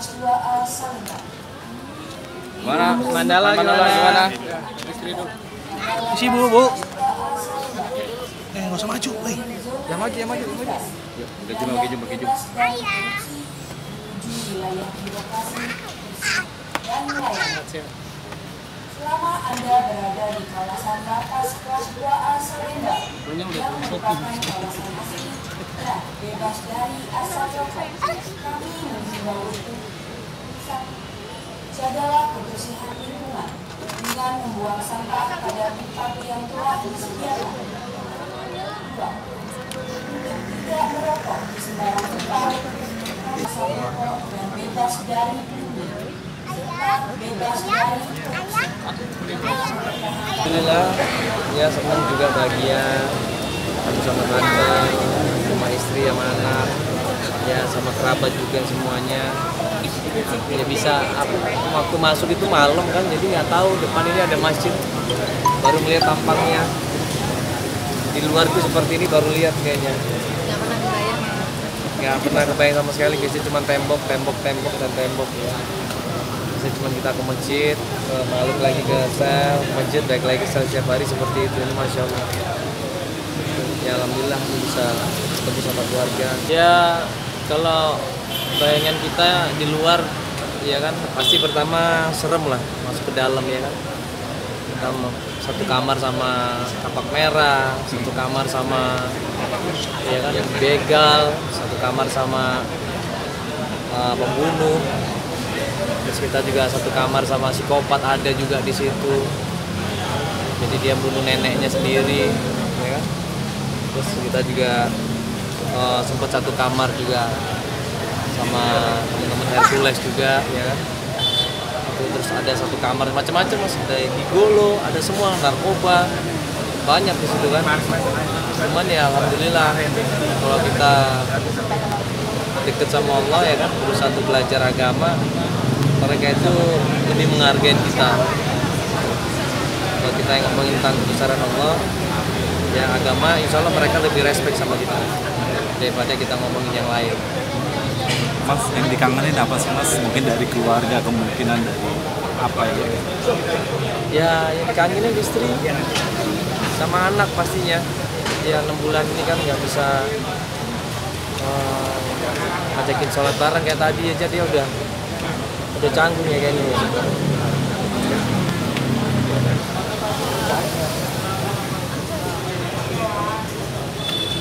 kelas 2A Salemba. Mana Mandala gimana? Isi bu. Nggak usah maju, woi. Yang maju. Yuk, udah jumpa keju. Di wilayah birokrasi dan nelayan. Selama Anda berada di kawasan lapas kelas 2A Salemba yang merupakan kawasan asli dan bebas dari asap rokok, kami menghimbau untuk jagalah kebersihan lingkungan dengan membuang sampah pada tempat yang telah disediakan. Tidak merokok di sembarang tempat, asap rokok dan bebas dari peluru, serta bebas dari Alhamdulillah, ya senang juga bahagia sama tante, sama istri, sama anak, ya sama kerabat juga semuanya. Ya bisa, waktu masuk itu malam kan, jadi nggak tahu depan ini ada masjid, baru melihat tampangnya. Di luar tuh seperti ini baru lihat kayaknya. Nggak pernah kebayang sama sekali, biasanya cuma tembok ya. Biasanya cuma kita ke masjid, balik lagi ke sel, masjid, balik lagi ke sel setiap hari seperti itu. Ini Masya Allah. Ya Alhamdulillah bisa ketemu sama keluarga. Ya kalau bayangan kita di luar, ya kan pasti pertama serem lah masuk ke dalam ya kan. Pertama satu kamar sama kapak merah, satu kamar sama ya kan begal, satu kamar sama pembunuh. Terus kita juga satu kamar sama psikopat ada juga di situ. Jadi dia bunuh neneknya sendiri, ya kan. Terus kita juga sempat satu kamar juga sama teman-teman Hercules juga, ya kan. Terus ada satu kamar macam-macam mas, ada gigolo, ada semua narkoba, banyak di situ kan. Cuman ya alhamdulillah kalau kita deket sama Allah ya kan, berusaha untuk belajar agama, mereka itu lebih menghargai kita. Kalau kita yang ngomongin tentang kebesaran Allah, ya agama, insya Allah mereka lebih respect sama kita daripada kita ngomongin yang lain. Mas, yang dikangenin apa sih mas? Mungkin dari keluarga, kemungkinan dari apa ya? Ya yang dikangenin istri sama anak pastinya. Ya 6 bulan ini kan nggak bisa ngajakin sholat bareng kayak tadi aja, dia udah canggung ya kayaknya.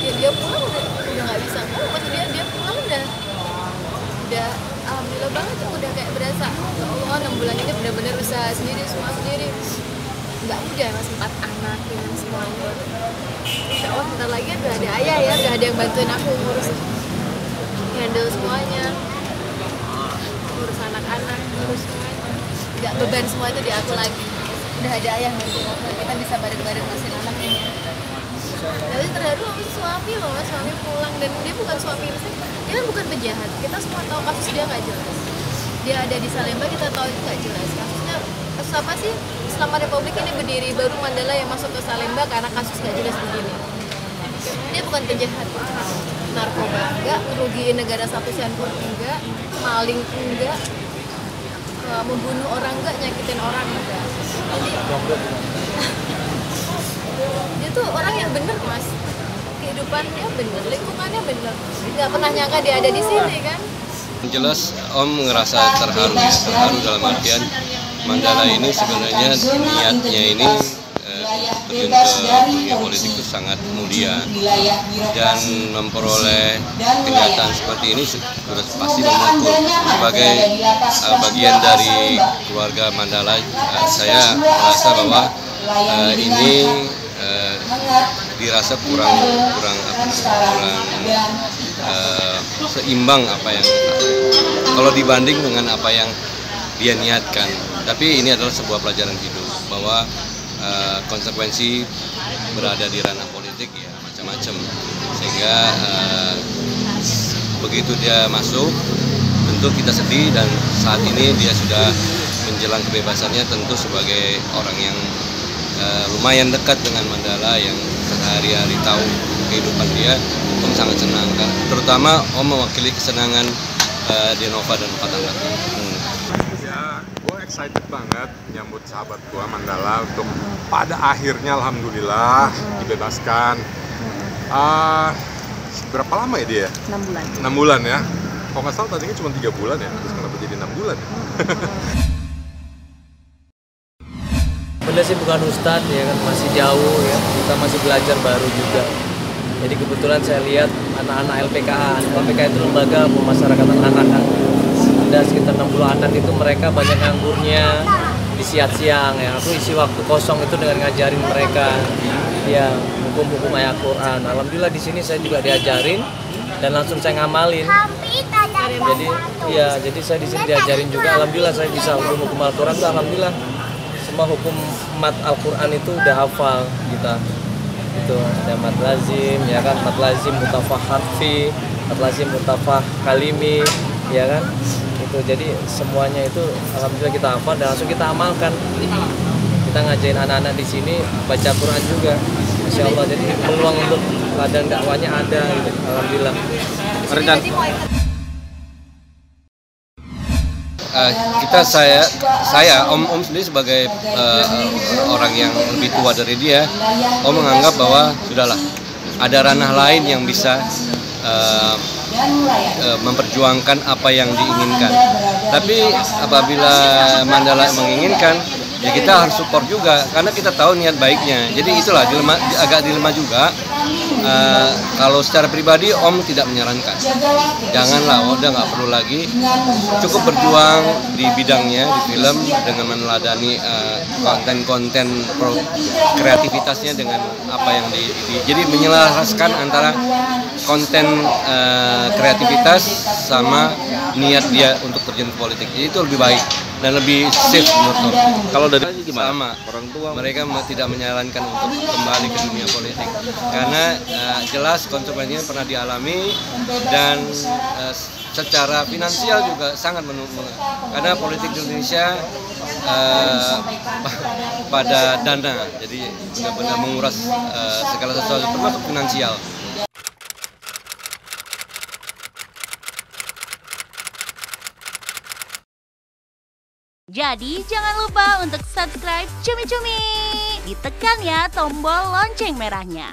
Ya dia pulang udah nggak bisa ngomong, maksudnya dia pulang udah alhamdulillah banget, udah kayak berasa ya Allah 6 bulan ini benar-benar usaha sendiri, semua sendiri, nggak mudah mas, 4 anak dengan semuanya. Insya Allah bentar lagi udah ada ayah ya, udah ada yang bantuin aku ngurus handle semuanya, ngurus anak-anak, ngurus semuanya, nggak beban semua itu di aku lagi, udah ada ayah bantuin aku, kita bisa bareng-bareng ngurusin anaknya. Tapi terharu sama suami loh mas, suami pulang dan dia bukan suami, dia kan bukan penjahat, kita semua tahu kasus dia nggak jelas, dia ada di Salemba kita tahu itu nggak jelas, kasus apa sih selama Republik ini berdiri, baru Mandala yang masuk ke Salemba karena kasus nggak jelas begini. Dia bukan penjahat, narkoba enggak, merugiin negara 1 sen pun enggak, maling enggak, membunuh orang enggak, nyakitin orang enggak. Jadi dia tuh orang yang bener mas, kehidupannya bener, lingkungannya bener, nggak pernah nyangka dia ada di sini kan. Jelas Om ngerasa terharu ya, terharu dalam artian Mandala ini sebenarnya niatnya ini terjun ke dunia politik itu sangat mulia, dan memperoleh kenyataan seperti ini sudah pasti memukul. Sebagai bagian dari keluarga Mandala, saya merasa bahwa ini dirasa kurang seimbang apa yang kalau dibanding dengan apa yang dia niatkan. Tapi ini adalah sebuah pelajaran hidup bahwa konsekuensi berada di ranah politik ya macam-macam, sehingga begitu dia masuk tentu kita sedih, dan saat ini dia sudah menjelang kebebasannya, tentu sebagai orang yang lumayan dekat dengan Mandala, yang sehari-hari tahu kehidupan dia, Om sangat senang, terutama Om mewakili kesenangan Denova dan 4 anak. Ya, gue excited banget nyambut sahabat gue Mandala untuk pada akhirnya alhamdulillah dibebaskan. Berapa lama ya dia? 6 bulan. 6 bulan ya. Kalau nggak salah tadinya cuma 3 bulan ya, terus kenapa jadi 6 bulan ya? Beliau sih bukan ustadz ya kan, masih jauh ya, kita masih belajar baru juga. Jadi kebetulan saya lihat anak-anak LPKA itu lembaga pemasyarakatan anak kan. Ada sekitar 60 anak itu mereka banyak nganggurnya di siang ya. Aku isi waktu kosong itu dengan ngajarin mereka ya hukum-hukum ayat Quran. Alhamdulillah di sini saya juga diajarin dan langsung saya ngamalin. Jadi saya di sini diajarin juga. Alhamdulillah saya bisa hukum-hukum Al-Quran tuh alhamdulillah. Semua hukum mat Al-Quran itu udah hafal kita. Itu ada mat lazim ya kan, mat lazim mutafah harfi, mat lazim mutafah kalimi ya kan. Itu jadi semuanya itu alhamdulillah kita hafal dan langsung kita amalkan. Kita ngajarin anak-anak di sini baca Quran juga. Masya Allah, jadi peluang untuk ladang dakwahnya ada gitu. Alhamdulillah. Saya Om sendiri sebagai orang yang lebih tua dari dia, Om menganggap bahwa sudahlah ada ranah lain yang bisa memperjuangkan apa yang diinginkan. Tapi apabila Mandala menginginkan, ya kita harus support juga karena kita tahu niat baiknya. Jadi itulah agak dilema juga. Kalau secara pribadi Om tidak menyarankan, janganlah, udah nggak perlu lagi, cukup berjuang di bidangnya di film dengan meneladani konten-konten kreativitasnya dengan apa yang jadi menyelaraskan antara konten kreativitas sama niat dia untuk terjun ke politik. Jadi itu lebih baik dan lebih safe menurut Om. Kalau dari sama orang tua mereka tidak menyarankan untuk kembali ke dunia politik karena jelas konsekuensinya pernah dialami dan secara finansial juga sangat menguntungkan karena politik di Indonesia pada dana, jadi benar-benar menguras segala sesuatu termasuk finansial. Jadi jangan lupa untuk subscribe Cumi Cumi. Ditekan ya tombol lonceng merahnya.